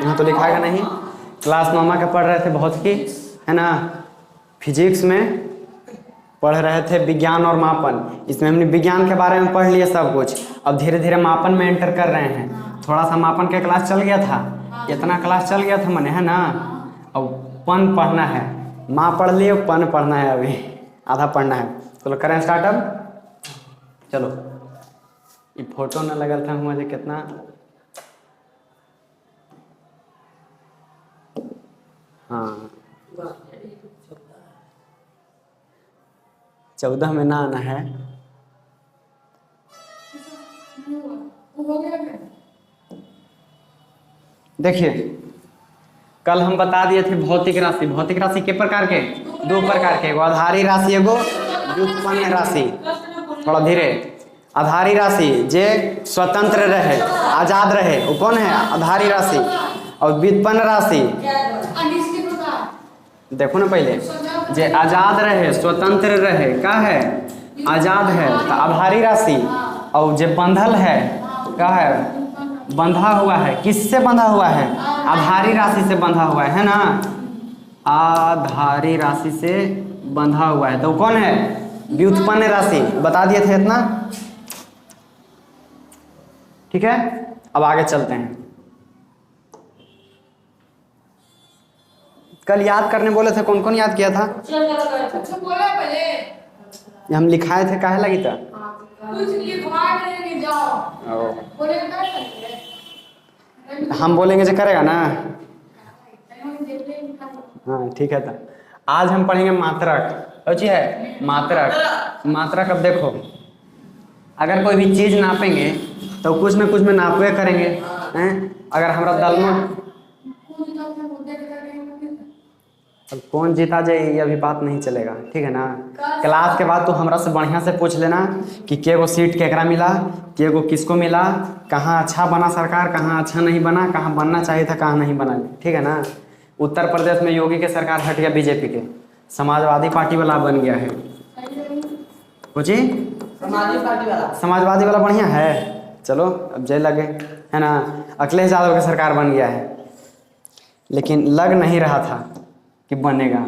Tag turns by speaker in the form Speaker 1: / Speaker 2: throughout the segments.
Speaker 1: यहाँ तो लिखाएगा नहीं। क्लास नौमा के पढ़ रहे थे भौतिकी, है ना। फिजिक्स में पढ़ रहे थे विज्ञान और मापन। इसमें हमने विज्ञान के बारे में पढ़ लिया सब कुछ। अब धीरे धीरे मापन में एंटर कर रहे हैं। थोड़ा सा मापन के क्लास चल गया था, इतना क्लास चल गया था मैंने, है ना। अब पन पढ़ना है, माँ पढ़ लिए, पन पढ़ना है, अभी आधा पढ़ना है। चलो करें स्टार्ट अब। चलो ये फोटो न लगल था मुझे कितना। हाँ 14 में ना आना है। देखिए कल हम बता दिए थे भौतिक राशि। भौतिक राशि के प्रकार के? 2 प्रकार के, एगो आधारी राशि, एगो व्युत्पन्न राशि। थोड़ा धीरे। आधारी राशि जे स्वतंत्र रहे, आजाद रहे, वो कौन है? आधारी राशि। और व्युत्पन्न राशि देखो ना पहले, जे आजाद रहे, स्वतंत्र रहे, क्या है? आजाद है तो आधारी राशि। और जे बंधल है, क्या है? बंधा हुआ है। किससे बंधा हुआ है? आधारी राशि से बंधा हुआ है ना। आधारी राशि से बंधा हुआ है तो कौन है? व्युत्पन्न राशि। बता दिए थे इतना, ठीक है। अब आगे चलते हैं। कल याद करने बोले थे, कौन कौन याद किया था? ये हम लिखाए थे, काहे लगी था? हम बोलेंगे जो करेगा ना। हाँ ठीक है। तो आज हम पढ़ेंगे मात्रक। अच्छी है मात्रक। मात्रक अब देखो, अगर कोई भी चीज नापेंगे तो कुछ ना कुछ में नापवे करेंगे, हैं। अगर हमारा दलमोट, अब कौन जीता जाए ये अभी बात नहीं चलेगा, ठीक है ना। क्लास के बाद तो हमरा से बढ़िया से पूछ लेना कि के गो सीट केकरा मिला, के गो किसको मिला, कहाँ अच्छा बना सरकार, कहाँ अच्छा नहीं बना, कहाँ बनना चाहिए था, कहाँ नहीं बना, ठीक है ना। उत्तर प्रदेश में योगी के सरकार हट गया बीजेपी के, समाजवादी पार्टी वाला बन गया है। पूछी समाजवादी वाला बढ़िया है। चलो अब जय लगे, है ना। अखिलेश यादव की सरकार बन गया है, लेकिन लग नहीं रहा था कि बनेगा।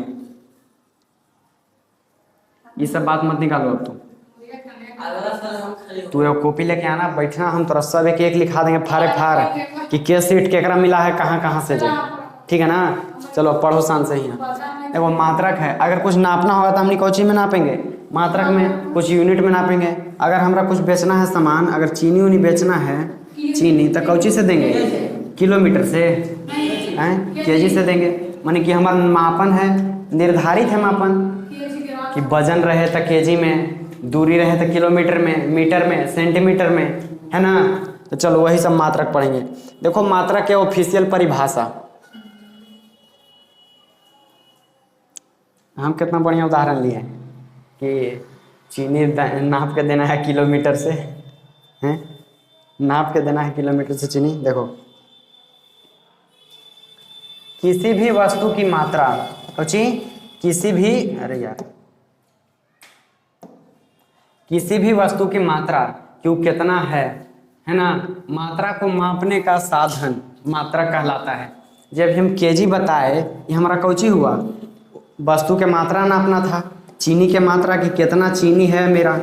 Speaker 1: ये सब बात मत निकालो अब तू एक कॉपी लेके आना, बैठना, हम तोरा सब एक एक लिखा देंगे फारे फार कि के सीट केकरा मिला है, कहाँ कहाँ से जाए, ठीक है ना। चलो पढ़ो शान से ही। एगो मात्रक है, अगर कुछ नापना होगा तो हमने कौची में नापेंगे? मात्रक में। कुछ यूनिट में नापेंगे। अगर हमरा कुछ बेचना है सामान, अगर चीनी उनी बेचना है, चीनी तो कौची से देंगे? किलोमीटर से, हैं, केजी से देंगे। माने कि हमारा मापन है, निर्धारित है मापन कि वजन रहे तो केजी में, दूरी रहे तो किलोमीटर में, मीटर में, सेंटीमीटर में, है ना। तो चलो वही सब मात्रक पढ़ेंगे। देखो मात्रक के ऑफिशियल परिभाषा, हम कितना बढ़िया उदाहरण लिए कि चीनी नाप के देना है किलोमीटर से, हैं, नाप के देना है किलोमीटर से चीनी। देखो किसी भी वस्तु की मात्रा, किसी भी, अरे यार, किसी भी वस्तु की मात्रा क्यों कितना है ना। मात्रा को मापने का साधन मात्रक कहलाता है। जब हम केजी बताए, ये हमारा कौची हुआ? वस्तु के मात्रा नापना था, चीनी के मात्रा की कितना चीनी है मेरा,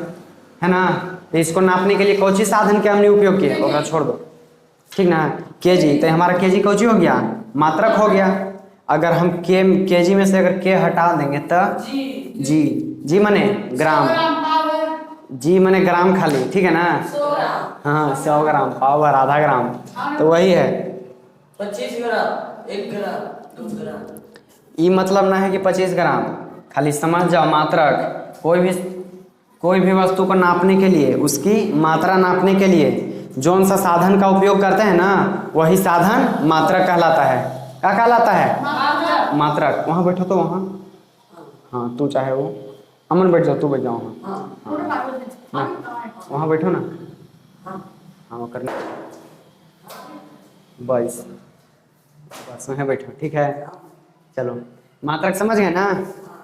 Speaker 1: है ना। तो इसको नापने के लिए कौची साधन के हमने उपयोग किया, ओकरा छोड़ दो, ठीक ना। केजी, तो हमारा केजी कौची हो गया? मात्रक हो गया। अगर हम केजी में से अगर के हटा देंगे तो जी मने ग्राम, जी मने ग्राम खाली, ठीक है ना। हाँ 100 ग्राम, पावर आधा ग्राम, तो वही है
Speaker 2: 25 ग्राम, 1 ग्राम, 2 ग्राम।
Speaker 1: ये मतलब ना है कि 25 ग्राम, खाली समझ जाओ मात्रक। कोई भी वस्तु को नापने के लिए, उसकी मात्रा नापने के लिए जौन सा साधन का उपयोग करते हैं ना, वही साधन मात्रक कहलाता है। क्या कहलाता है? मात्रक। वहाँ बैठो तो वहाँ, हाँ तू चाहे वो, अमन बैठ जाओ, तू बैठ जाओ वहाँ, वहाँ बैठो ना। हाँ वो करना, बस वहाँ बैठो, ठीक है। चलो मात्रक समझ गए ना।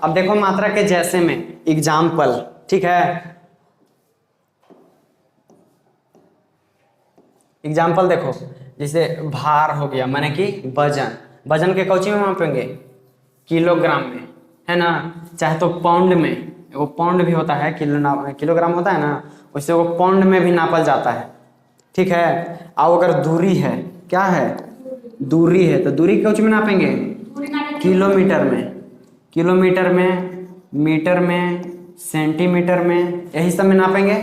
Speaker 1: अब देखो मात्रक के जैसे में एग्जाम्पल, ठीक है। एग्जाम्पल देखो, जैसे भार हो गया, माने कि वजन, वजन के कौची में मापेंगे? किलोग्राम में, है ना। चाहे तो पाउंड में, वो पाउंड भी होता है, किलोग्राम होता है ना, उससे वो पाउंड में भी नापल जाता है, ठीक है। और अगर दूरी है, क्या है? दूरी है, तो दूरी कौची में नापेंगे? किलोमीटर में, किलोमीटर में, मीटर में, सेंटीमीटर में, यही सब में नापेंगे।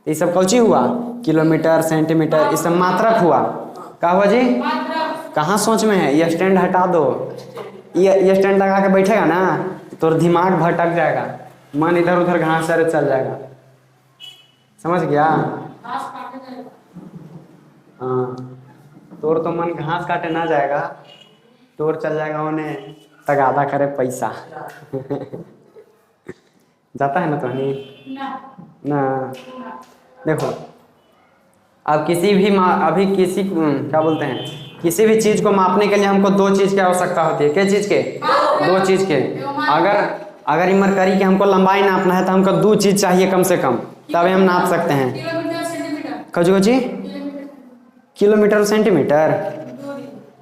Speaker 1: ये सब कौची हुआ? किलोमीटर, सेंटीमीटर, ये सब मात्रक हुआ। क्या हुआ जी? कहाँ सोच में है? ये स्टैंड हटा दो, ये स्टैंड लगा के बैठेगा ना तो दिमाग भटक जाएगा, मन इधर उधर घास सारे चल जाएगा, समझ गया? हाँ, तोर तो मन घास काटे ना जाएगा, तोर चल जाएगा उन्हें तगादा करे पैसा। जाता है ना तो नहीं ना। देखो, अब किसी भी अभी किसी क्या बोलते हैं, किसी भी चीज को मापने के लिए हमको दो चीज की आवश्यकता होती है। क्या चीज के? दो चीज के। अगर मरकरी की हमको लंबाई नापना है तो हमको दो चीज चाहिए कम से कम, तभी हम नाप सकते हैं। कौची? किलोमीटर और सेंटीमीटर,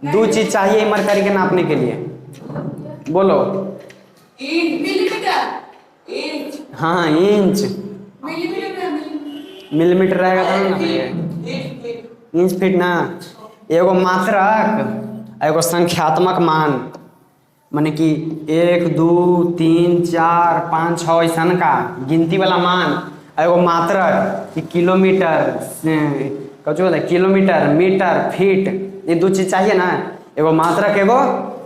Speaker 1: दो चीज चाहिए मरकरी के नापने के लिए। बोलो। हाँ, इंच, मिलीमीटर रहेगा तो ना, इंच फीट ना। एगो मात्रक, एगो संख्यात्मक मान, माने कि 1 2 3 4 5 6 ऐसा का गिनती वाला मान। एगो मात्रक कि किलोमीटर, कौन होता है? किलोमीटर, मीटर, फीट, ये दो चीज चाहिए ना। एगो मात्रक, एगो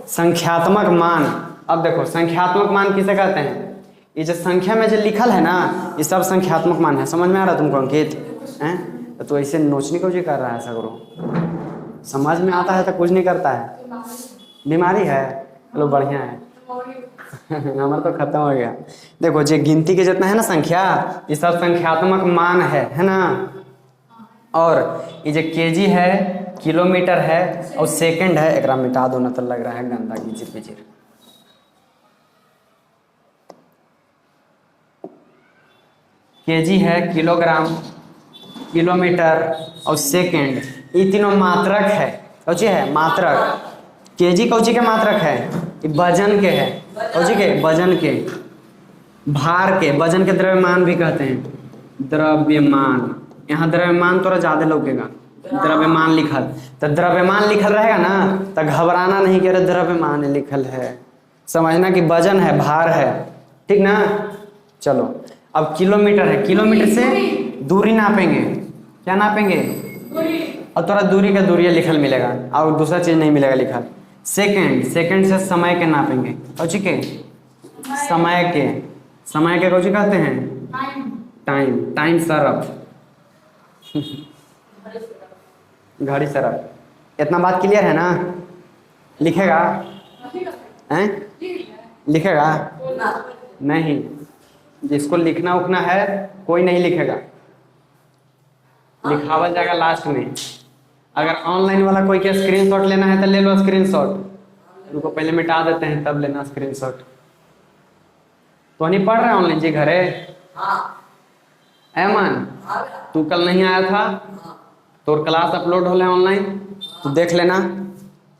Speaker 1: संख्यात्मक मान। अब देखो, संख्यात्मक मान किसे कहते हैं? ये जो संख्या में जो लिखल है ना, ये सब संख्यात्मक मान है। समझ में आ रहा है तुमको अंकित? हैं तो ऐसे नोचनी को जी कर रहा है सगरो, समझ में आता है तो कुछ नहीं करता है। बीमारी है? चलो बढ़िया है। हमारा तो खत्म हो गया। देखो, जो गिनती के जितना है ना संख्या, ये सब संख्यात्मक मान है ना। और ये जो केजी है, किलोमीटर है और सेकंड है, एक मिटा दो ना तो लग रहा है गंदा गिजिर पिजिर। केजी है, किलोग्राम, किलोमीटर और सेकंड, ये तीनों मात्रक है। कौची है? मात्रक। केजी कौची के मात्रक है? ये वजन के है। कौची के? वजन के, भार के। वजन के द्रव्यमान भी कहते हैं, द्रव्यमान। यहाँ द्रव्यमान थोड़ा ज्यादा लगेगा, द्रव्यमान लिखल, तो द्रव्यमान लिखल रहेगा ना तो घबराना नहीं कि अरे द्रव्यमान लिखल है, समझना कि वजन है, भार है, ठीक ना। चलो, अब किलोमीटर है, किलोमीटर से दूरी नापेंगे। क्या नापेंगे? और थोड़ा दूरी का दूरी लिखल मिलेगा और दूसरा चीज नहीं मिलेगा लिखल। सेकंड, सेकंड से समय के नापेंगे। कौची के? समय के। समय के कौची कहते हैं? टाइम, टाइम सरफ, घड़ी सरफ। इतना बात क्लियर है ना? लिखेगा? हैं? लिखेगा? नहीं, जिसको लिखना उखना है कोई नहीं लिखेगा, लिखावल जाएगा लास्ट में। अगर ऑनलाइन वाला कोई के स्क्रीनशॉट लेना है तो ले लो स्क्रीनशॉट, उनको पहले मिटा देते हैं तब लेना स्क्रीनशॉट। तो नहीं पढ़ रहा ऑनलाइन जी घरे? ऐमन, तू कल नहीं आया था, तो क्लास अपलोड हो रहा है ऑनलाइन, तो देख लेना,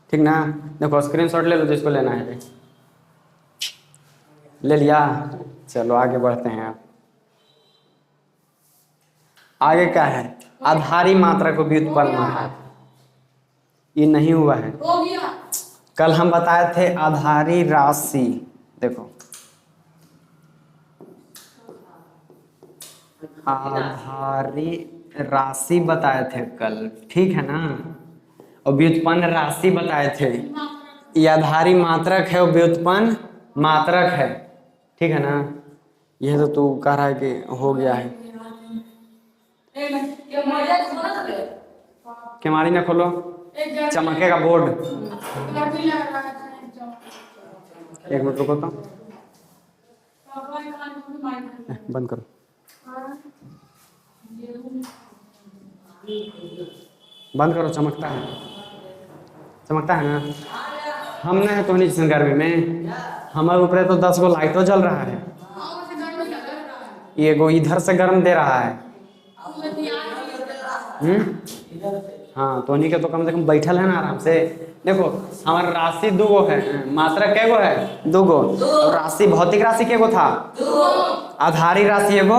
Speaker 1: ठीक ना। देखो, स्क्रीनशॉट ले लो जिसको लेना है। ले लिया? चलो आगे बढ़ते हैं। आप आगे क्या है? आधारी मात्रा को व्युत्पन्न मात्रा, ये नहीं हुआ है। कल हम बताए थे आधारी राशि। देखो, आधारी राशि बताए थे कल, ठीक है ना। और व्युत्पन्न राशि बताए थे। ये आधारी मात्रक है और व्युत्पन्न मात्रक है, ठीक है ना। यह तो तू कह रहा है कि हो गया है। केमारी ना खोलो, चमकेगा बोर्ड। एक मिनट रुको तो, बंद करो। बंद करो, चमकता है, चमकता है ना। हम नहीं तो नहीं गर्मी में, हमारे ऊपर तो 10 गो लाइटों जल रहा है, ये गो इधर से गर्म दे रहा है। हाँ तो उन्हीं के तो कम से कम बैठल है ना आराम से। देखो हमारा राशि दो गो है, मात्रक कै गो है, दो गो। और राशि भौतिक राशि के गो था, आधारी राशि एगो,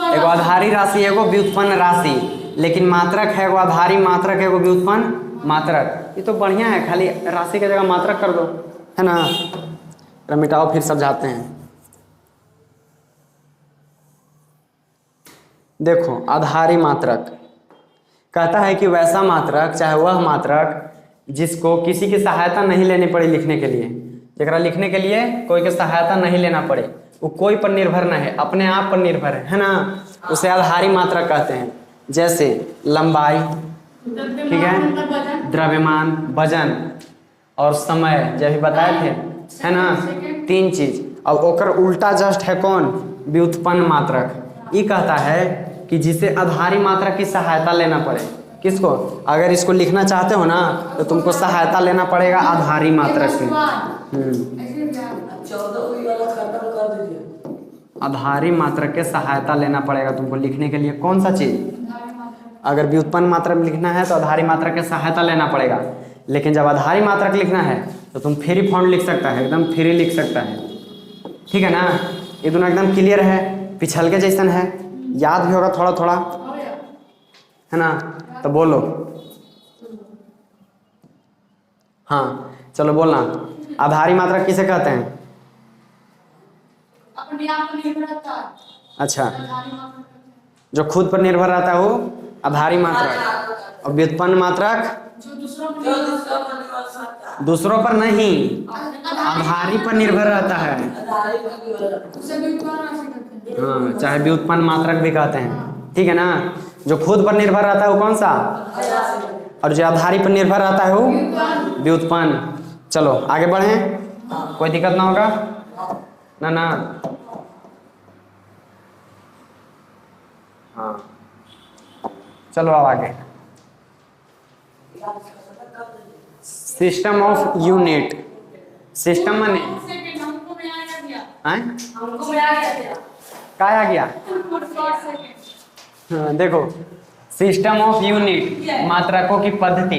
Speaker 1: एगो आधारी राशि एगो व्युत्पन्न राशि। लेकिन मात्रक है एगो आधारी मात्रक एगो व्युत्पन्न मात्रक। ये तो बढ़िया है, खाली राशि की जगह मात्रक कर दो, है ना। मिटाओ फिर समझाते हैं। देखो आधारी मात्रक कहता है कि वैसा मात्रक, चाहे वह मात्रक जिसको किसी की सहायता नहीं लेनी पड़ी लिखने के लिए, जरा लिखने के लिए कोई की सहायता नहीं लेना पड़े, वो कोई पर निर्भर न है, अपने आप पर निर्भर है ना, उसे आधारी मात्रक कहते हैं। जैसे लंबाई, ठीक है, द्रव्यमान, वजन और समय, जब भी बताए थे, है ना, तीन चीज। अब ओकर उल्टा जस्ट है कौन, व्युत्पन्न मात्रक। ये कहता है कि जिसे आधारी मात्रक की सहायता लेना पड़े। किसको, अगर इसको लिखना चाहते हो ना तो तुमको सहायता लेना पड़ेगा आधारी मात्रक की।
Speaker 2: 14 वाला खत्म कर दीजिए।
Speaker 1: आधारी मात्रक के सहायता लेना पड़ेगा तुमको लिखने के लिए। कौन सा चीज, अगर व्युत्पन्न मात्रक लिखना है तो आधारी मात्रक के सहायता लेना पड़ेगा। लेकिन जब आधारी मात्रक लिखना है तो तुम फ्री फॉर्म लिख सकता है, एकदम फ्री लिख सकता है, ठीक है ना। ये दोनों एकदम क्लियर है, पिछल के जैसन है, याद भी होगा थोड़ा थोड़ा, है ना। तो बोलो, हाँ चलो बोलना, आधारी मात्रक किसे कहते हैं।
Speaker 3: अपने आप पर निर्भर रहता है।
Speaker 1: अच्छा, जो खुद पर निर्भर रहता है वो आधारी मात्रक, और व्युत्पन्न मात्रक
Speaker 3: जो दूसरों पर
Speaker 2: जो दूसरा पर निर्भर सकता है।
Speaker 1: दूसरों पर नहीं, आधारी पर निर्भर रहता है।
Speaker 2: आधारी पर निर्भर रहता
Speaker 3: उसे व्युत्पन्न राशि कहते हैं।
Speaker 1: हाँ, चाहे व्युत्पन्न मात्रक भी कहते हैं, ठीक है ना। जो खुद पर निर्भर रहता है वो कौन सा,
Speaker 2: है।
Speaker 1: और जो आधारी पर निर्भर रहता है वो व्युत्पन्न। चलो आगे बढ़ें, कोई दिक्कत ना होगा ना ना। हाँ चलो अब आगे, सिस्टम ऑफ यूनिट। सिस्टम माने
Speaker 3: सेकंड हमको में आ गया,
Speaker 1: हैं,
Speaker 3: हमको में आ गया
Speaker 1: क्या आ गया।
Speaker 3: सेकंड।
Speaker 1: हाँ, देखो सिस्टम ऑफ यूनिट, मात्रकों की पद्धति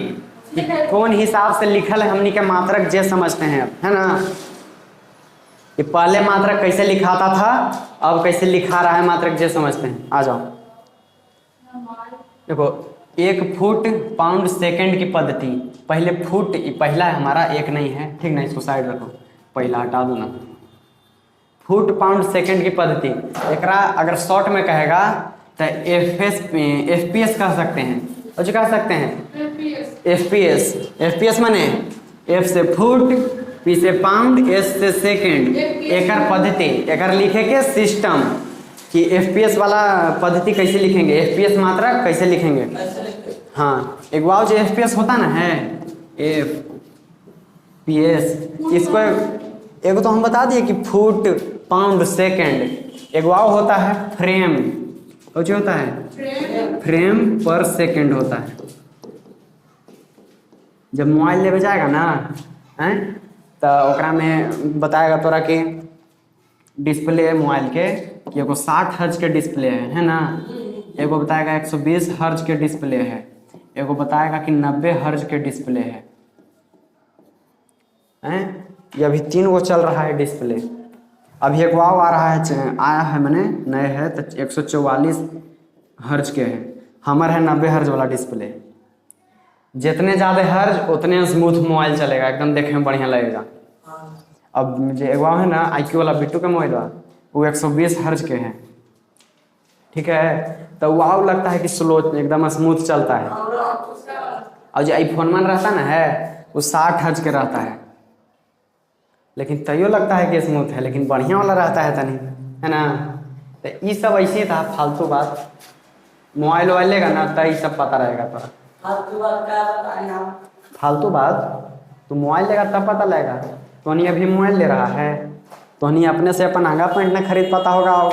Speaker 1: कि कौन हिसाब से लिखल है हमनी के मात्रक जे समझते हैं, है ना। ये पहले मात्रक कैसे लिखाता था, अब कैसे लिखा रहा है मात्रक जे समझते हैं। आ जाओ, देखो 1 फुट पाउंड सेकंड की पद्धति। पहले फुट, पहला है हमारा, एक नहीं है, ठीक ना, इसको साइड रखो, पहला हटा दो ना। फुट पाउंड सेकंड की पद्धति, एकरा अगर शॉर्ट में कहेगा तो FPS कह सकते हैं, और जो कह सकते हैं FPS माने F से फुट, P से पाउंड, S से सेकंड। एकर पद्धति, एकर लिखे के सिस्टम कि FPS वाला पद्धति कैसे लिखेंगे, FPS मात्रक कैसे लिखेंगे।
Speaker 2: है।
Speaker 1: हाँ, एक बार जो FPS होता ना है, FPS, इसको एक तो हम बता दिए कि फुट पाउंड सेकंड। एक वाव होता है फ्रेम, और जो होता है फ्रेम पर सेकंड होता है। जब मोबाइल लेवे जाएगा ना, हैं, तो ओकरा में बताएगा तोरा कि डिस्प्ले मोबाइल के कि एगो 60 हर्ज के डिस्प्ले है ना, एगो बताएगा 120 हर्ज के डिस्प्ले है, एगो बताएगा कि 90 हर्ज के डिस्प्ले है। ये अभी 3 गो चल रहा है डिस्प्ले। अभी एक वाव आ रहा है, आया है मैंने नए है तो 144 हर्ज के है, हमर है 90 हर्ज वाला डिस्प्ले। जितने ज़्यादा हर्ज उतने स्मूथ मोबाइल चलेगा, एकदम देखने में बढ़िया लगेगा। अब जो एक वाव है ना IQ वाला बिट्टू का मोबाइल वो 120 हर्ज के हैं, ठीक है, तो वाव लगता है कि स्लो एकदम स्मूथ चलता है। और जो आईफोन में रहता ना है वो 60 हर्ज के रहता है, लेकिन तैयो लगता है कि स्मूथ है, लेकिन बढ़िया वाला रहता है तनी, है ना। तो ये सब ऐसे था फालतू बात। मोबाइल वोबाइल लेगा ना तो ये सब पता रहेगा तोरा।
Speaker 2: फालतू बात क्या बताएं आप?
Speaker 1: फालतू बात, तो मोबाइल लेगा तब पता लगेगा। तो नहीं अभी मोबाइल ले रहा है तो नहीं अपने से अपन आंगा पैंट नहीं खरीद पाता होगा,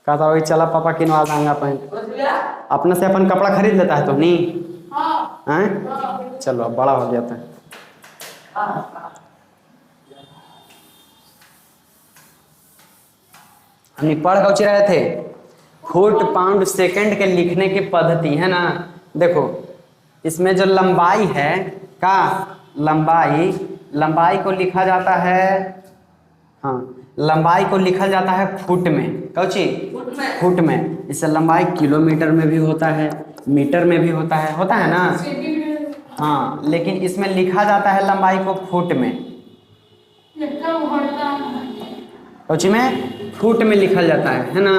Speaker 1: कहता होगा चला पापा किनवा दे आंगा पैंट।
Speaker 2: समझ गया?
Speaker 1: अपने से अपन कपड़ा खरीद लेता है तो नहीं
Speaker 3: हाँ
Speaker 1: हैं। चलो अब बड़ा हो गया था। हम पढ़ कौची रहे थे, फुट पाउंड सेकंड के लिखने की पद्धति, है ना। देखो इसमें जो लंबाई है का लंबाई को लिखा जाता है, हाँ लंबाई को लिखा जाता है फुट में। कौची? फुट में। इससे लंबाई किलोमीटर में भी होता है, मीटर में भी होता है ना। हाँ लेकिन इसमें लिखा जाता है लंबाई को फुट में। कौची में? फुट में लिखा जाता है ना।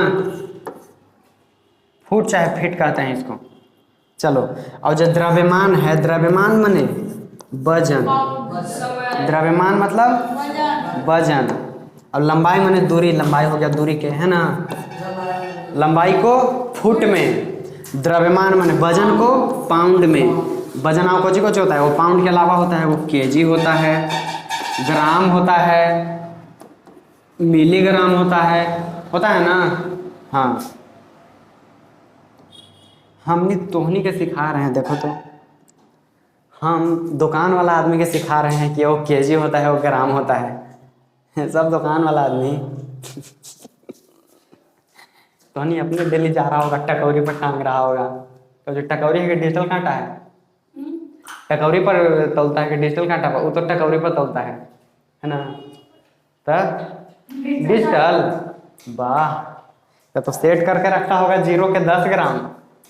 Speaker 1: फुट चाहे फीट कहते हैं इसको। चलो और जो द्रव्यमान है, द्रव्यमान माने वजन, द्रव्यमान मतलब वजन। और लंबाई माने दूरी, लंबाई हो गया दूरी के, है ना। लंबाई को फुट में, द्रव्यमान माने वजन को पाउंड में। वजन आपको जी कुछ होता है, वो पाउंड के अलावा होता है, वो केजी होता है, ग्राम होता है, मिलीग्राम होता है ना। हाँ हमने तोहनी के सिखा रहे हैं। देखो तो हम दुकान वाला आदमी के सिखा रहे हैं कि वो केजी होता है, वो ग्राम होता है। सब दुकान वाला आदमी तोहनी अपने डेली जा रहा होगा, टकौरी पर टांग रहा होगा। तो जो टकौरी है कि डिजिटल कांटा है, टकौरी पर तौलता है कि डिजिटल कांटा पर? वो तो टकौरी पर तौलता है ना। तो डिजिटल वाह, तो सेट करके रखा होगा 0 के 10 ग्राम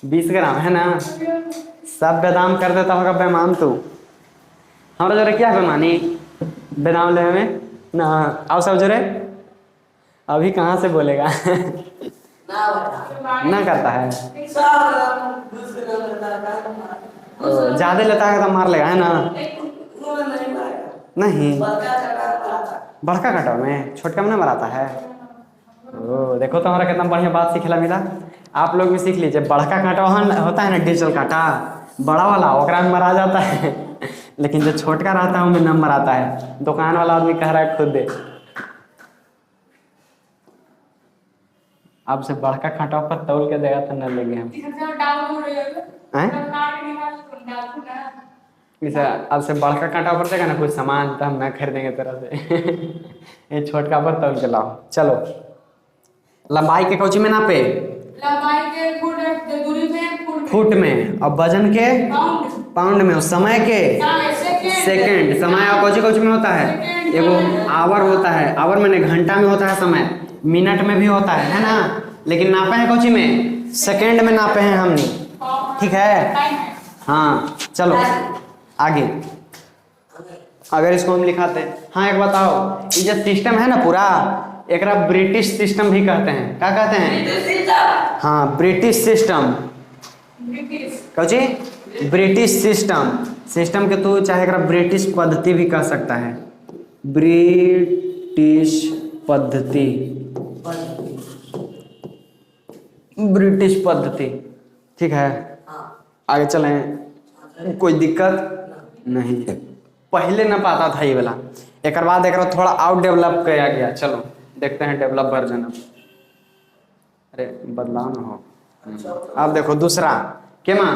Speaker 1: 20 ग्राम, है ना। सब बेदाम कर देता होगा बेमान तू। हमारा जरा क्या बेमानी बेदाम ले में ना। आओ सब जरे, अभी कहाँ से बोलेगा। ना करता है, ज्यादा लेता है तो मार लेगा, है ना। नहीं बड़का कटाव में छोटका में ना मराता है। ओ देखो तो हमारा कितना बढ़िया बात सीखला मिला। आप लोग भी सीख लीजिए। बड़का कांटा होता है ना, डिजिटल कांटा बड़ा वाला, ओकरा में मरा जाता है। लेकिन जो छोटका रहता है उनमें न मराता है। दुकान वाला आदमी कह रहा है खुद दे। अब से बड़का कांटा पर तौल के देगा तो न लेंगे हम। अब से बड़का कांटा पर देगा ना कुछ सामान तो हम न खरीदेंगे तरह से। ये छोटका पर तौल के लाओ। चलो लंबाई के कौची में नापे?
Speaker 3: लंबाई के फुट, दूरी में
Speaker 1: फुट में, और वजन के पाउंड में, और समय के सेकंड। समय कौची कौची में होता है? एगो आवर होता है, आवर मैंने घंटा में होता है समय, मिनट में भी होता है ना। लेकिन नापे हैं कौची में? सेकंड में नापे हैं हमने, ठीक है। हाँ चलो आगे, अगर इसको हम लिखाते हैं। हाँ एक बताओ, ये जो सिस्टम है ना पूरा, एक ब्रिटिश सिस्टम भी कहते हैं। क्या कहते हैं? हाँ British system. Cauchy? British system. System के तू चाहे ब्रिटिश पद्धति भी कह सकता है। ब्रिटिश पद्धति, ब्रिटिश पद्धति, ठीक है। आगे चलें, कोई दिक्कत नहीं। पहले न पाता था ये वाला, एक बाद एक थोड़ा आउट डेवलप किया गया। चलो देखते हैं डेवलप वर्जन। अरे बदलाव ना हो। अब देखो दूसरा क्या मां,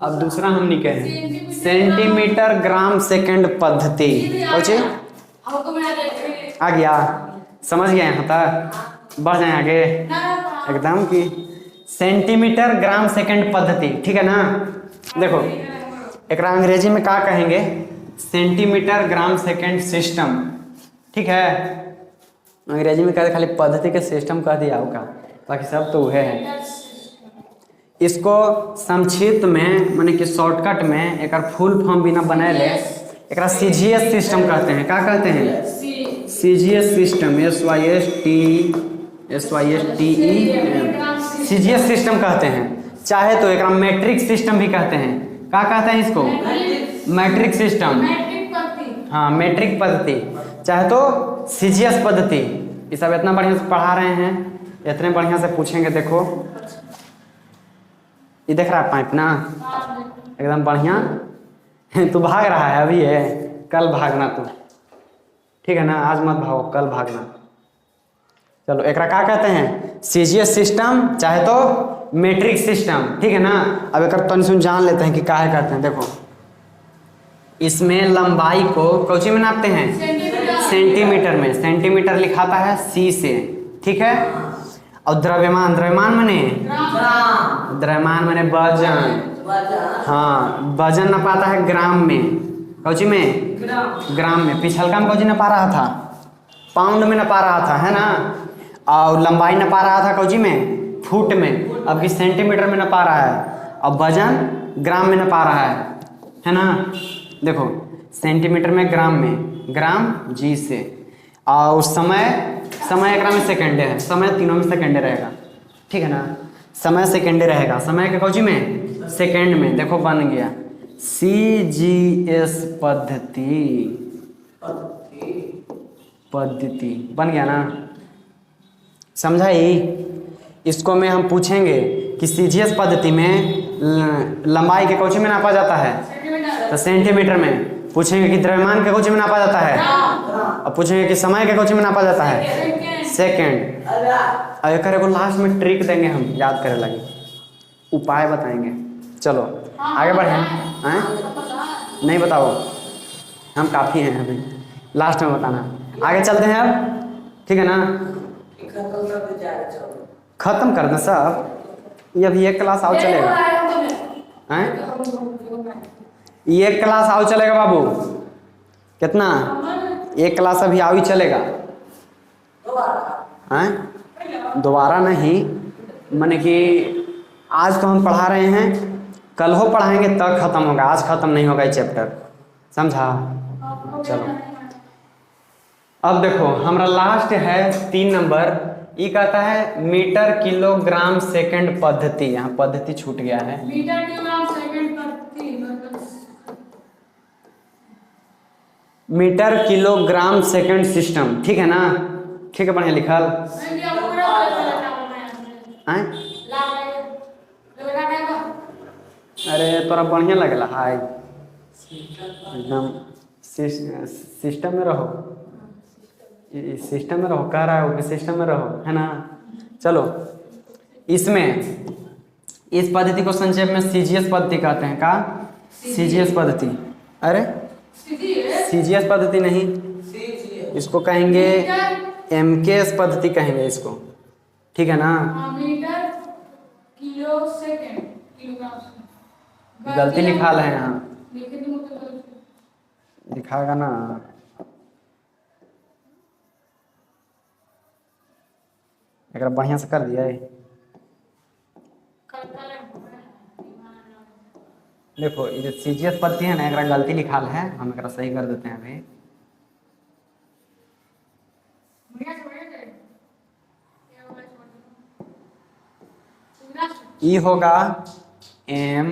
Speaker 1: अब दूसरा हम नहीं कहें, सेंटीमीटर ग्राम सेकंड पद्धति। कौची आ गया? समझ गए यहाँ तक? बढ़ जाए आगे एकदम की। सेंटीमीटर ग्राम सेकंड पद्धति, ठीक है ना। देखो एक अंग्रेजी में क्या कहेंगे? सेंटीमीटर ग्राम सेकंड सिस्टम, ठीक है। अंग्रेजी में कहते खाली पद्धति के सिस्टम कह दिया होगा, बाकी सब तो वह है। इसको संक्षिप्त में माने कि शॉर्टकट में एक फुल फॉर्म बिना बनाए एक सीजीएस सिस्टम कहते हैं। क्या कहते हैं? CGS system, SYSTE CGS system कहते हैं। चाहे तो एक मैट्रिक सिस्टम भी कहते हैं। क्या कहते हैं इसको? मैट्रिक सिस्टम, हाँ मैट्रिक पद्धति, चाहे तो सीजीएस पद्धति। ये सब इतना बढ़िया से पढ़ा रहे हैं, इतने बढ़िया से पूछेंगे। देखो ये देख रहा है पाइप ना, एकदम बढ़िया। तू भाग रहा है अभी है, कल भागना तू, ठीक है ना। आज मत भागो, कल भागना। चलो एक क्या कहते हैं? सीजीएस सिस्टम, चाहे तो मैट्रिक सिस्टम, ठीक है ना। अब एक तो सुन जान लेते हैं कि क्या कहते हैं। देखो इसमें लंबाई को कौची में नापते हैं? सेंटीमीटर में। सेंटीमीटर लिखाता है C से, ठीक है। और द्रव्यमान, द्रव्यमान माने वजन, हाँ, वजन ना पाता है ग्राम में, कौची में, ग्राम में। पिछलका में कौची ना पा रहा था, पाउंड में ना पा रहा था, है ना। और लंबाई ना पा रहा था कौची में, फुट में। अब की सेंटीमीटर में ना पा रहा है। अब वजन ग्राम में ना पा रहा है ना। देखो सेंटीमीटर में, ग्राम में, ग्राम जी से। और समय एक में सेकेंड है, समय तीनों में सेकेंड रहेगा, ठीक है ना। समय सेकेंड रहेगा, समय के कौची में, सेकेंड में। देखो बन गया CGS पद्धति बन गया ना, समझाई। इसको में हम पूछेंगे कि CGS पद्धति में लंबाई के कौची में नापा जाता है, तो सेंटीमीटर में। पूछेंगे कि द्रव्यमान के कौची में नापा जाता है, और पूछेंगे कि समय के कौची में नापा जाता है, सेकेंड। और एक को लास्ट में ट्रिक देंगे हम, याद करे लगे, उपाय बताएंगे। चलो आगे बढ़े हैं, नहीं बताओ, हम काफ़ी हैं अभी, लास्ट में बताना। आगे चलते हैं अब, ठीक है ना। खत्म कर दें सब, ये अभी एक क्लास आओ चलेगा, हैं? ये एक क्लास आओ चलेगा बाबू, कितना, एक क्लास अभी आओ ही चलेगा, हैं? दोबारा नहीं, माने कि आज तो हम पढ़ा रहे हैं, कल हो पढ़ाएंगे तब खत्म होगा, आज खत्म नहीं होगा ये चैप्टर, समझा। चलो अब देखो हमारा लास्ट है 3 नंबर। ये कहता है मीटर किलोग्राम सेकंड पद्धति। यहाँ पद्धति छूट गया है,
Speaker 3: मीटर किलोग्राम सेकंड पद्धति,
Speaker 1: मीटर किलोग्राम सेकंड सिस्टम, ठीक है ना। ठीक है, बढ़िया लिखल हैं? अरे तोरा बढ़िया लगला हाय, एकदम सिस्टम में रहो, सिस्टम में रहो, कह रहा है सिस्टम में रहो, है ना। चलो इसमें इस पद्धति को संक्षेप में CGS पद्धति कहते हैं। का CGS पद्धति, अरे CGS पद्धति नहीं, इसको कहेंगे MKS पद्धति कहेंगे इसको, ठीक है ना।
Speaker 3: मीटर किलो सेकंड किलोग्राम,
Speaker 1: गलती लिखा है यहाँ, दिखाएगा ना। एक बढ़िया से कर दिया है, देखो ये CGS पद्धति है ना, एक गलती लिखाल है, हम एक सही कर देते हैं अभी। ई होगा M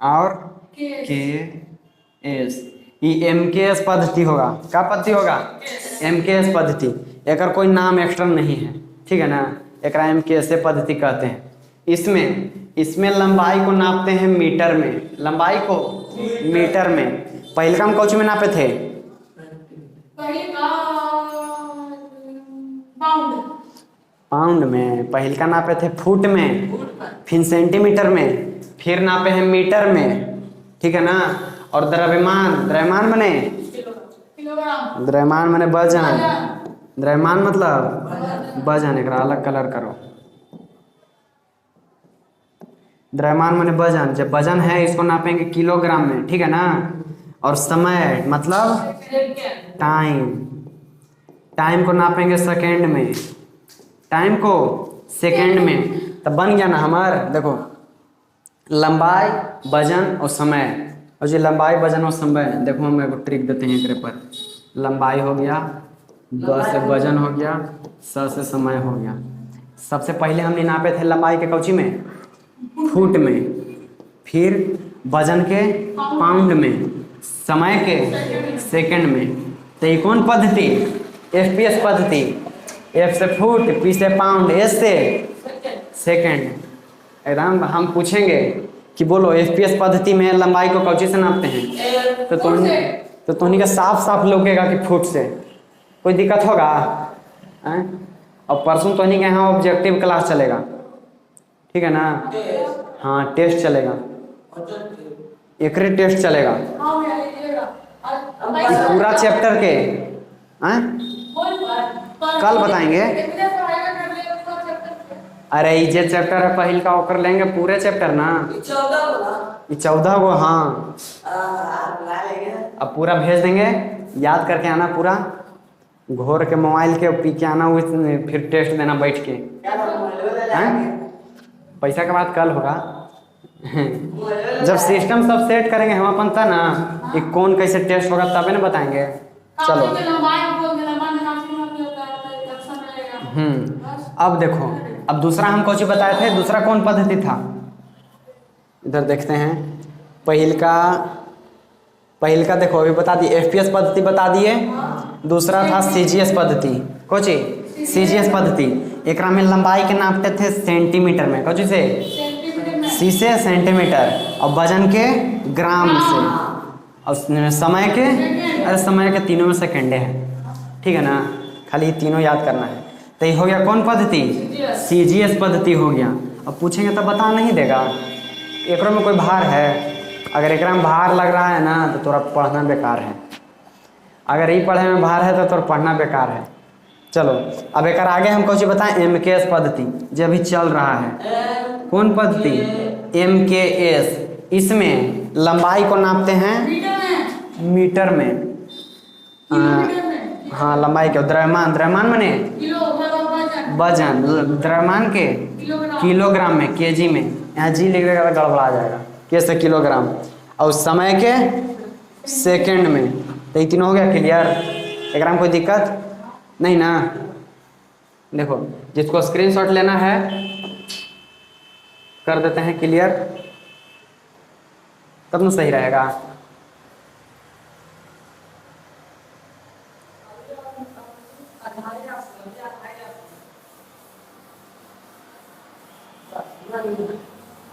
Speaker 1: और KS, ई MKS पद्धति होगा। क्या पद्धति होगा, MKS पद्धति। एक कोई नाम एक्स्ट्रा नहीं है, ठीक है ना। एक MKS पद्धति कहते हैं। इसमें लंबाई को नापते हैं मीटर में, लंबाई को मीटर में। पहले का हम कौच में नापे थे, पाउंड में। पहले का नापे थे फुट में, फिर सेंटीमीटर में, फिर नापे हैं मीटर में, ठीक है ना। और द्रव्यमान मने वजन, द्रव्यमान मतलब वजन। एक अलग कलर करो, द्रव्यमान माने वजन। जब वजन है इसको नापेंगे किलोग्राम में, ठीक है ना। और समय मतलब टाइम को नापेंगे सेकेंड में, टाइम को सेकेंड में। तब बन गया ना हमार, देखो लंबाई वजन और समय। और जो लंबाई वजन और समय, देखो हम एगो ट्रिक देते हैं एकरे पर। लंबाई हो गया, ब से वजन हो गया, स से समय हो गया। सबसे पहले हमने नापे थे लंबाई के कौची में, फुट में, फिर वजन के पाउंड में, समय के सेकंड में। तो ये कौन पद्धति, FPS पद्धति। F से फुट, P से पाउंड, S से सेकंड। एकदम हम पूछेंगे कि बोलो FPS पद्धति में लंबाई को कौची से नापते हैं, तो तुमने का साफ लगेगा कि फुट से। कोई दिक्कत होगा? और परसों तो नहीं के यहाँ ऑब्जेक्टिव क्लास चलेगा, ठीक है ना। हाँ टेस्ट चलेगा, एकरे टेस्ट चलेगा पूरा चैप्टर के। कल बताएंगे, अरे ये जे चैप्टर है पहिल का ओकर लेंगे पूरे चैप्टर ना।
Speaker 2: 14 बोला।
Speaker 1: ये 14 को, हाँ
Speaker 2: ला लेंगे।
Speaker 1: अब पूरा भेज देंगे, याद करके आना पूरा, घोर के मोबाइल के पी के आना, फिर टेस्ट देना बैठ के।
Speaker 2: क्या नाम मोबाइल ले
Speaker 1: हैं?
Speaker 2: जाएंगे?
Speaker 1: पैसा का बात कल होगा। जब सिस्टम सब सेट करेंगे हम अपन था ना कि कौन कैसे टेस्ट होगा तभी ना बताएंगे। चलो अब देखो, अब दूसरा हम कौन सी बताए थे, दूसरा कौन पद्धति था, इधर देखते हैं। पहिल का देखो अभी बता दिए, एफपीएस पद्धति बता दिए। दूसरा था सीजीएस पद्धति। कोची सीजीएस पद्धति, एक में लंबाई के नापते थे सेंटीमीटर में, कोची से सी से सेंटीमीटर, और वजन के ग्राम से, और समय के, अरे समय के तीनों में सेकेंडे हैं, ठीक है ना। खाली ये तीनों याद करना है। तो ये हो गया कौन पद्धति, सीजीएस पद्धति हो गया। अब पूछेंगे तो बता नहीं देगा, एक में कोई भार है, अगर एक में भार लग रहा है ना तो तोरा पढ़ना बेकार है, अगर ये पढ़े में भार है तो तोरा पढ़ना बेकार है। चलो अब एक आगे हम कौन सी बताएं, एमकेएस पद्धति जो अभी चल रहा है। कौन पद्धति, एमकेएस। इसमें लंबाई को नापते हैं मीटर में। हाँ लंबाई के, द्रव्यमान माने वजन, द्रव्यमान के किलोग्राम में, केजी में, यहाँ जी लिखेगा तो गड़बड़ा जाएगा, कैसे किलोग्राम, और समय के सेकंड में। तो ये तीनों हो गया क्लियर, एक में कोई दिक्कत नहीं ना। देखो जिसको स्क्रीनशॉट लेना है कर देते हैं क्लियर, तब ना सही रहेगा।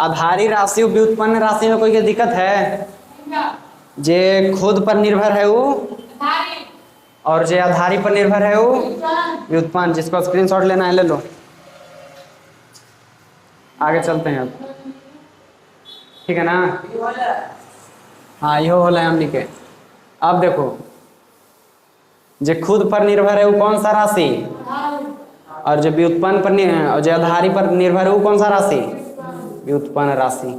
Speaker 1: आधारी राशि व्युत्पन्न राशि में कोई के दिक्कत है, जे खुद पर निर्भर है वो, और जे आधारी पर निर्भर है वो व्युत्पन्न। जिसको स्क्रीनशॉट लेना है ले लो, आगे चलते हैं अब, ठीक है ना। हाँ यो होला हमनी के। अब देखो जे खुद पर निर्भर है वो कौन सा राशि, और जो व्युत्पन्न पर और जो आधारी पर निर्भर है वो कौन सा राशि, व्युत्पन्न राशि।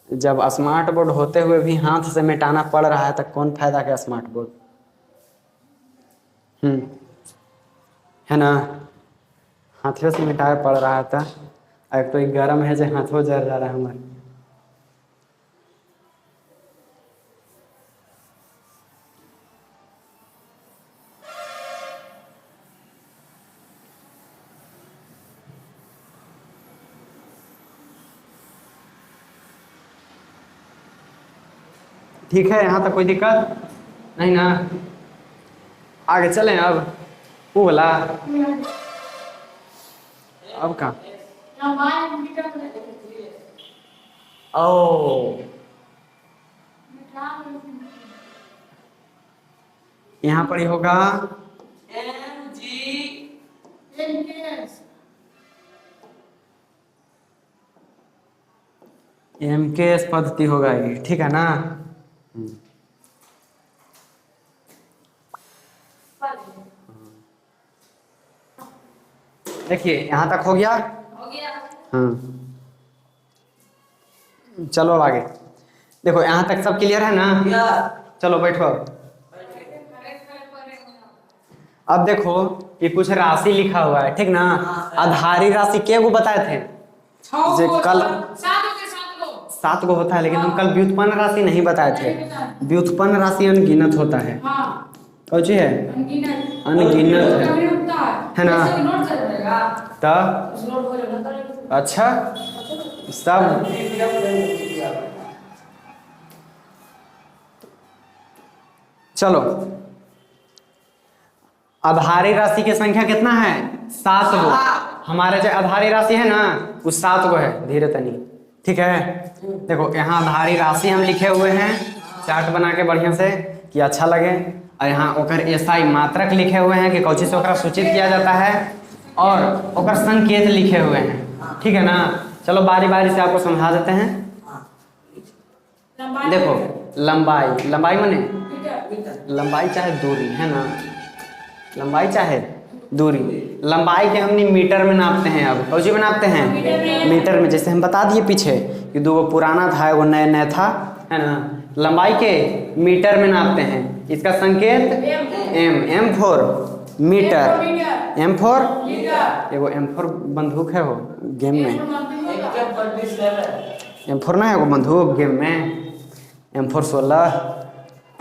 Speaker 1: जब स्मार्ट बोर्ड होते हुए भी हाथ से मिटाना पड़ रहा है तो कौन फायदा का स्मार्ट बोर्ड, है ना। हाथों से मिटाए पड़ रहा था, अब तो गर्म है जो हाथों जल जा रहा है हमारे। ठीक है, यहाँ तक कोई दिक्कत नहीं ना। आगे चलें अब, वो बोला अब कहाँ, ओ यहाँ पर ही होगा एमकेएस पद्धति होगा ये, ठीक है ना। देखिए यहाँ तक हो गया, हाँ चलो अब आगे देखो, यहाँ तक सब क्लियर है ना। चलो बैठो अब देखो ये कुछ राशि लिखा हुआ है, ठीक ना। आधारी राशि क्या को बताए थे, जो कल 7 गो होता है, लेकिन हम कल व्युत्पन्न राशि नहीं बताए थे। व्युत्पन्न राशि अनगिनत होता है, कौन सी है, अनगिनत है ना। तब अच्छा सब चलो, आधारी राशि की संख्या कितना है, 7 गो। हमारे जो आधारी राशि है ना वो 7 गो है, धीरे तनी, ठीक है। देखो यहाँ आधारी राशि हम लिखे हुए हैं, चार्ट बना के बढ़िया से कि अच्छा लगे। और यहाँ ओकर एसआई मात्रक लिखे हुए हैं कि कौची से ओकरा सूचित किया जाता है, और ओकर संकेत लिखे हुए हैं, ठीक है ना। चलो बारी बारी से आपको समझा देते हैं। देखो लंबाई, लंबाई माने लंबाई चाहे दूरी, है ना, लंबाई चाहे दूरी। लंबाई के हमने मीटर में नापते हैं। अब कौची में नापते हैं? मीटर में। जैसे हम बता दिए पीछे कि दो पुराना था वो नया नया था, है ना। लंबाई के मीटर में नापते हैं। इसका संकेत M for metre, M for एगो M4 बंदूक है वो गेम में। M4 ना है वो बंदूक गेम में, M4 16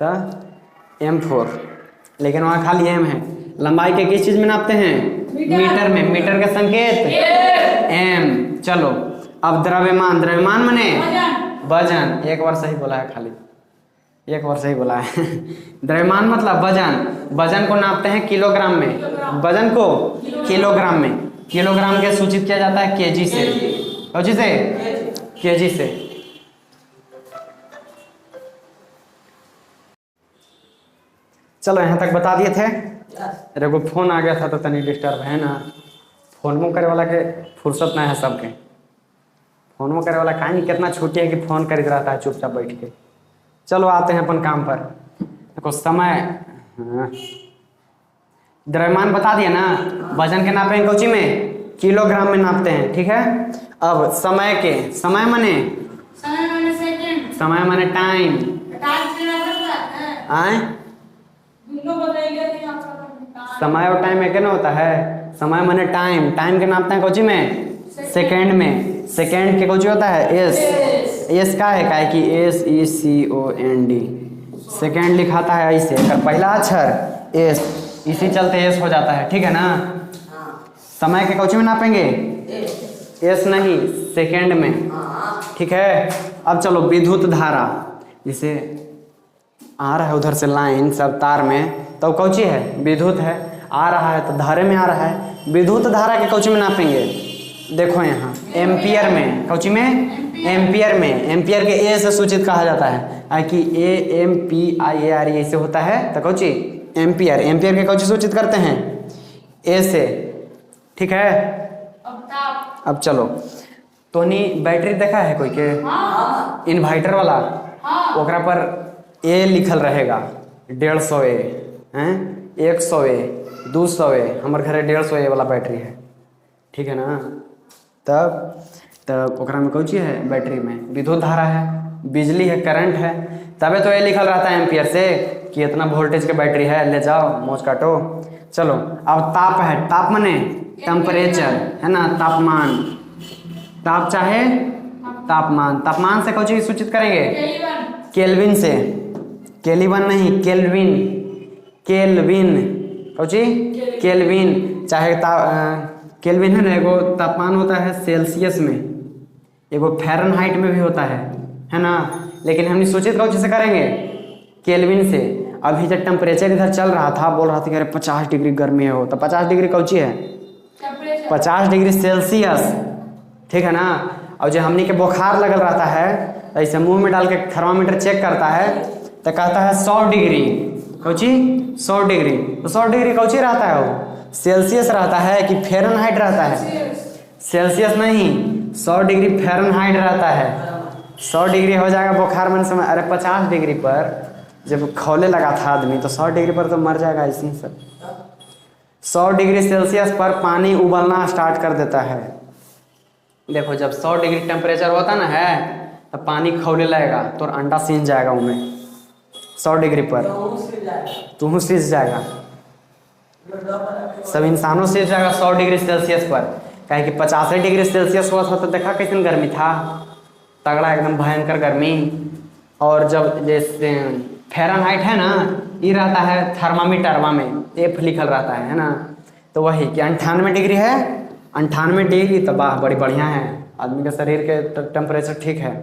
Speaker 1: तो M4, लेकिन वहाँ खाली M है। लंबाई के किस चीज में नापते हैं? मीटर में। मीटर का संकेत M। चलो अब द्रव्यमान, द्रव्यमान मने वजन। एक बार सही बोला है, खाली एक बार सही बोला है। द्रव्यमान मतलब वजन। वजन को नापते हैं किलोग्राम में। वजन को किलोग्राम में, किलोग्राम के सूचित किया जाता है केजी से। कौची से? केजी से। चलो यहाँ तक बता दिए थे। अरे को फोन आ गया था तो तनी डिस्टर्ब है ना। फोन में करे वाला के फुर्सत ना है सबके। फोन में करे वाला कहीं नहीं, कितना छुट्टी है कि फोन कर रहता है चुपचाप बैठ के। चलो आते हैं अपन काम पर। देखो समय, हाँ। द्रव्यमान बता दिया ना, वजन के नापे हैं कौची में? किलोग्राम में नापते हैं, ठीक है। अब समय के, समय माने
Speaker 3: सेकंड,
Speaker 1: समय माने टाइम। आए समय और टाइम एक ना होता है। समय माने टाइम, टाइम के नापते हैं कौची में? सेकेंड में। सेकेंड के कौची होता है? एस का है, काहे कि SECOND सेकेंड लिखाता है ऐसे, अगर पहला अक्षर एस, इसी चलते एस हो जाता है, ठीक है ना। समय के कौची में नापेंगे? एस नहीं, सेकेंड में, ठीक है। अब चलो विद्युत धारा, जैसे आ रहा है उधर से लाइन सब तार में, तो कौची है? विद्युत है। आ रहा है तो धारे में आ रहा है। विद्युत धारा के कौची में नापेंगे? देखो यहाँ एम्पियर में। कौची में? एम्पियर में। एम्पियर के ए से सूचित कहा जाता है कि AMPIAR ऐसे होता है, तो कौची? एम्पियर। एम्पियर के कौची सूचित करते हैं? ए से, ठीक है। अब चलो तो नहीं बैटरी देखा है कोई के? इन्वर्टर वाला, ओकरा पर ए लिखल रहेगा। 150 ए, 100 ए, 200 ए। हमारे घरे 150 ए वाला बैटरी है, ठीक है ना। तब ओकरा में कौची है? बैटरी में विद्युत धारा है, बिजली है, करंट है, तबे तो ये लिखल रहता है एम्पियर से कि इतना वोल्टेज के बैटरी है, ले जाओ मौज काटो। चलो अब ताप है। ताप माने टेम्परेचर, है ना, तापमान। ताप चाहे तापमान। तापमान से कौची सूचित करेंगे? केल्विन से। केल्विन नहीं, केल्विन। Kelvin Cauchy? केल्विन। चाहे केल्विन है ना, एगो तापमान होता है सेल्सियस में, एगो फ़ारेनहाइट में भी होता है ना। लेकिन हमने सूचित कौची से करेंगे? केल्विन से। अभी जब टेम्परेचर इधर चल रहा था, बोल रहा था कि अरे 50 डिग्री गर्मी है, हो तो 50 डिग्री कौची है? 50 डिग्री सेल्सियस, ठीक है ना। और जो हमने के बुखार लगल रहता है, ऐसे मुंह में डाल के थर्मामीटर चेक करता है तो कहता है 100 डिग्री। कौची? 100 डिग्री। तो 100 डिग्री कौची रहता है? वो सेल्सियस रहता है कि फ़ारेनहाइट रहता है? सेल्सियस नहीं, 100 डिग्री फ़ारेनहाइट रहता है। 100 डिग्री हो जाएगा बुखार में समय। अरे 50 डिग्री पर जब खौले लगा था आदमी, तो 100 डिग्री पर तो मर जाएगा ऐसे ही सब। 100 डिग्री सेल्सियस पर पानी उबलना स्टार्ट कर देता है। देखो जब 100 डिग्री टेम्परेचर होता ना है, तो पानी खौले लगेगा तो अंडा सीज जाएगा उनमें। 100 डिग्री पर तू सीज जाएगा, सब इंसानों सीज जाएगा 100 डिग्री सेल्सियस पर। काहे कि 50 डिग्री सेल्सियस हुआ था तो देखा कैसन गर्मी था, तगड़ा एकदम भयंकर गर्मी। और जब जैसे फ़ारेनहाइट है ना, ये रहता है थर्मामीटरवा में, एफ लिखल रहता है ना। तो वही कि 98 डिग्री है, 98 डिग्री तो वाह बड़ी बढ़िया है, आदमी के शरीर के टेम्परेचर ठीक है।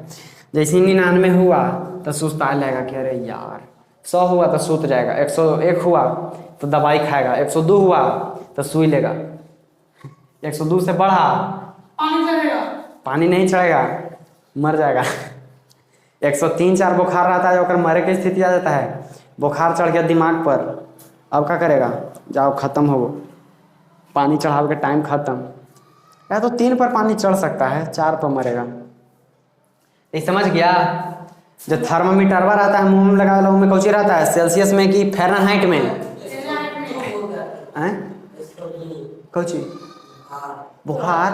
Speaker 1: जैसे 99 हुआ तो सुस्ता लगेगा कि अरे यार। 100 हुआ तो सूत जाएगा, 101 हुआ तो दवाई खाएगा, 102 हुआ तो सुई लेगा, 102 से बढ़ा पानी नहीं चढ़ेगा, मर जाएगा। 103-4 बुखार रहता है, अगर मरे की स्थिति आ जाता है। बुखार चढ़ गया दिमाग पर, अब क्या करेगा? जाओ ख़त्म हो, पानी चढ़ाव के टाइम ख़त्म। या तो 3 पर पानी चढ़ सकता है, 4 पर मरेगा। ये समझ गया? जो थर्मामीटरवा रहता है मुंह में लगा वाला, उनमें कौची रहता है? सेल्सियस में कि फ़ारेनहाइट में? कौची बुखार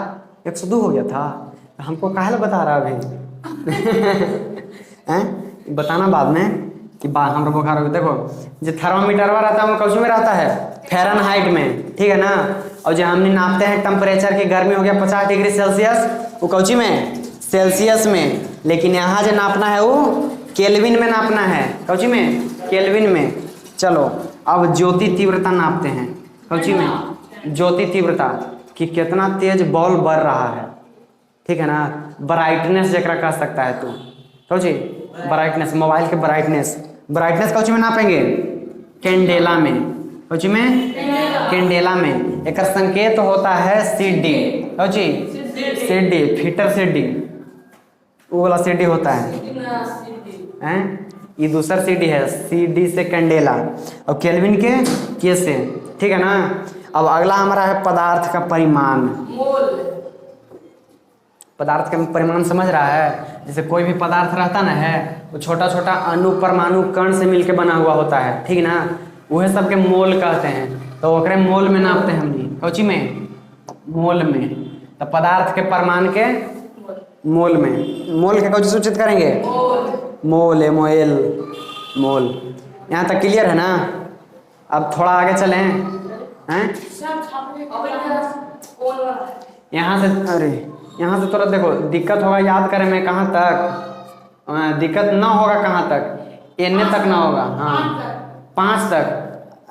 Speaker 1: 102 हो गया था, तो हमको काहे बता रहा अभी हैं? बताना बाद में कि हमारा बुखार हो गया। देखो जो थर्मामीटर रहता है वो कौची में रहता है? फ़ारेनहाइट में, ठीक है ना। और जो हमने नापते हैं टेम्परेचर की, गर्मी हो गया 50 डिग्री सेल्सियस, वो कौची में? सेल्सियस में। लेकिन यहाँ जो नापना है वो केल्विन में नापना है। कौची में? केल्विन में। चलो अब ज्योति तीव्रता नापते हैं। कौची में? ज्योति तीव्रता कि कितना तेज बॉल बढ़ रहा है, ठीक है ना। ब्राइटनेस जकरा कह सकता है तू। कौची? ब्राइटनेस, मोबाइल के ब्राइटनेस। ब्राइटनेस कौची में नापेंगे? कैंडेला में। कौची में? कैंडेला में। एक संकेत होता है CD। Cauchy? CD, fitter CD, वो वाला CD होता है हैं? ये दूसरा CD है, CD से कैंडेला और केल्विन के के से, ठीक है ना। अब अगला हमारा है पदार्थ का परिमाण। पदार्थ का परिमाण समझ रहा है? जैसे कोई भी पदार्थ रहता ना है, वो छोटा छोटा अणु परमाणु कण से मिलके बना हुआ होता है, ठीक ना। वह सबके मोल कहते हैं, तो ओकरे मोल में नापते हैं हमनी। कौची में? मोल में। तो पदार्थ के परिमाण के मोल में। मोल के कौची सूचित करेंगे? मोल, MOL, मोल। यहाँ तक क्लियर है ना? अब थोड़ा आगे चलें हैं। यहाँ से, अरे यहाँ से थोड़ा देखो, दिक्कत होगा याद करें में कहाँ तक, दिक्कत ना होगा कहाँ तक, एने तक ना होगा। हाँ 5 तक।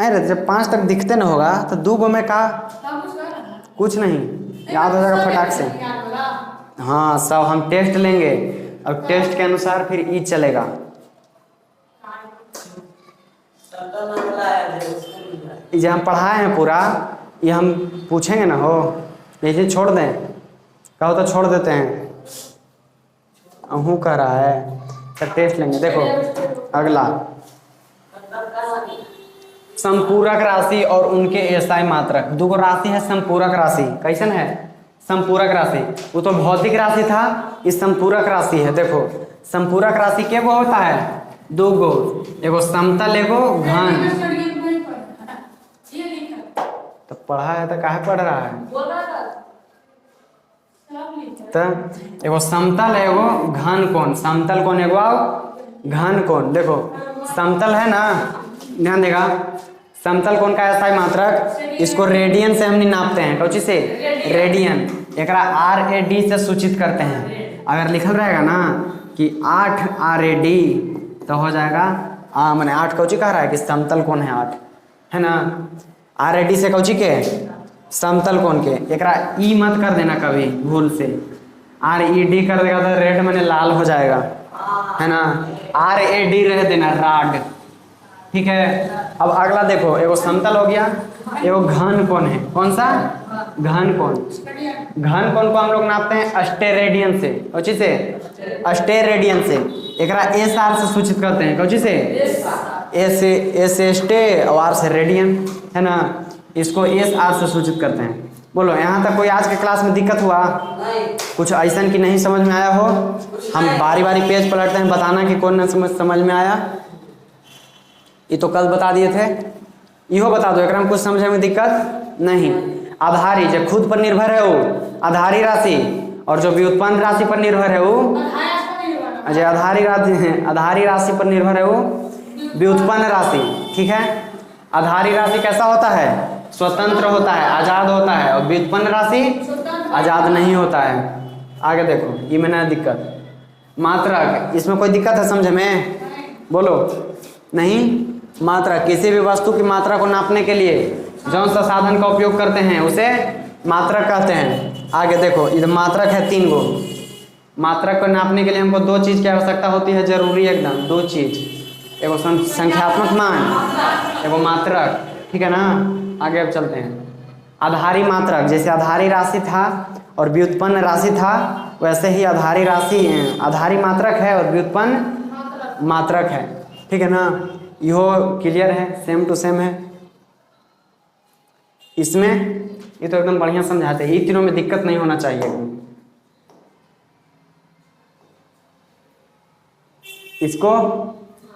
Speaker 1: अरे जब 5 तक दिखते ना होगा तो 2 गो में का कुछ नहीं, याद हो जाएगा फटाक से। हाँ सब हम टेस्ट लेंगे, अब टेस्ट के अनुसार फिर ई चलेगा। ये हम पढ़ाए हैं पूरा, ये हम पूछेंगे ना हो, यही छोड़ दें, कहो तो छोड़ देते हैं। अहू कह रहा है तो टेस्ट लेंगे। देखो अगला, संपूरक राशि और उनके एसआई मात्रक। 2 राशि है संपूरक राशि। कैसन है? संपूरक राशि। वो तो भौतिक राशि था, इस संपूरक राशि है। देखो संपूरक राशि के वो होता है? 2 गो, एगो समतल एगो घन। तो पढ़ा है तो काहे पढ़ रहा है? तो एगो समतल एगो घन कोण। समतल कोण एगो घन कोण। देखो समतल है ना, ध्यान देगा, समतल कोण का एसआई मात्रक, इसको रेडियन से हमने नापते हैं। कौची से? रेडियन। एकरा RAD से सूचित करते हैं। अगर लिखल रहेगा ना कि 8 RAD तो हो जाएगा मैंने 8 कौची कह रहा है कि समतल कोण है 8, है ना। RAD से कौची के? समतल कोण के। एकरा ई मत कर देना कभी भूल से, RED कर देगा तो रेड मैंने लाल हो जाएगा, है ना। RAD रह देना, राड, ठीक है। अब अगला देखो, एगो समतल हो गया, एगो घन कोण है। कौन सा? घन कोण। घन कोण को हम लोग नापते हैं अस्टेरेडियन से। कौची से? अस्टेरेडियन से। एकरा SR से सूचित करते हैं। कौची से? S एस्टे और R से रेडियन, है ना। इसको SR से सूचित करते हैं। बोलो यहाँ तक कोई आज के क्लास में दिक्कत हुआ? कुछ ऐसा कि नहीं समझ में आया हो? हम बारी बारी पेज पलटते हैं, बताना कि कौन ना समझ में आया। ये तो कल बता दिए थे, इहो बता दो। एक में कुछ समझने में दिक्कत नहीं। आधारी जो खुद पर निर्भर है वो आधारी राशि, और जो व्युत्पन्न राशि पर निर्भर है वो जो आधारी राशि पर निर्भर है वो व्युत्पन्न राशि, ठीक है। आधारी राशि कैसा होता है? स्वतंत्र होता है, आजाद होता है, और व्युत्पन्न राशि आजाद नहीं होता है। आगे देखो, ये में ना दिक्कत। मात्रक, इसमें कोई दिक्कत है समझ में? बोलो नहीं। मात्रा, किसी भी वस्तु की मात्रा को नापने के लिए जौन सा साधन का उपयोग करते हैं उसे मात्रक कहते हैं। आगे देखो, इधर मात्रक है 3 गो। मात्रक को नापने के लिए हमको 2 चीज़ की आवश्यकता होती है, जरूरी एकदम 2 चीज़, एगो संख्यात्मक मान, एगो मात्रक, ठीक है ना। आगे अब चलते हैं। आधारी मात्रक, जैसे आधारी राशि था और व्युत्पन्न राशि था, वैसे ही आधारी राशि आधारी मात्रक है और व्युत्पन्न मात्रक है, ठीक है ना। यो क्लियर है, सेम टू सेम है। इसमें ये तो एकदम बढ़िया समझाते हैं, ये तीनों में दिक्कत नहीं होना चाहिए।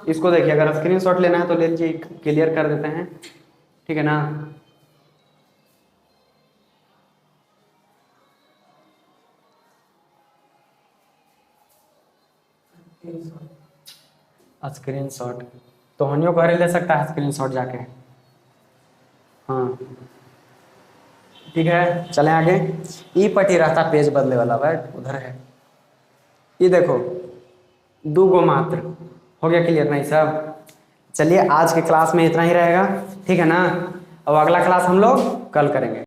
Speaker 1: इसको देखिए, अगर स्क्रीनशॉट लेना है तो ले लीजिए, क्लियर कर देते हैं, ठीक है ना। स्क्रीन शॉट तो हनियो घरे ले सकता है स्क्रीन शॉट जाके। हाँ ठीक है, चलें आगे। ई पटी रहता पेज बदले वाला, बैठ उधर है। ये देखो 2 गो मात्र हो गया, क्लियर नहीं सब। चलिए आज के क्लास में इतना ही रहेगा, ठीक है ना। अब अगला क्लास हम लोग कल करेंगे।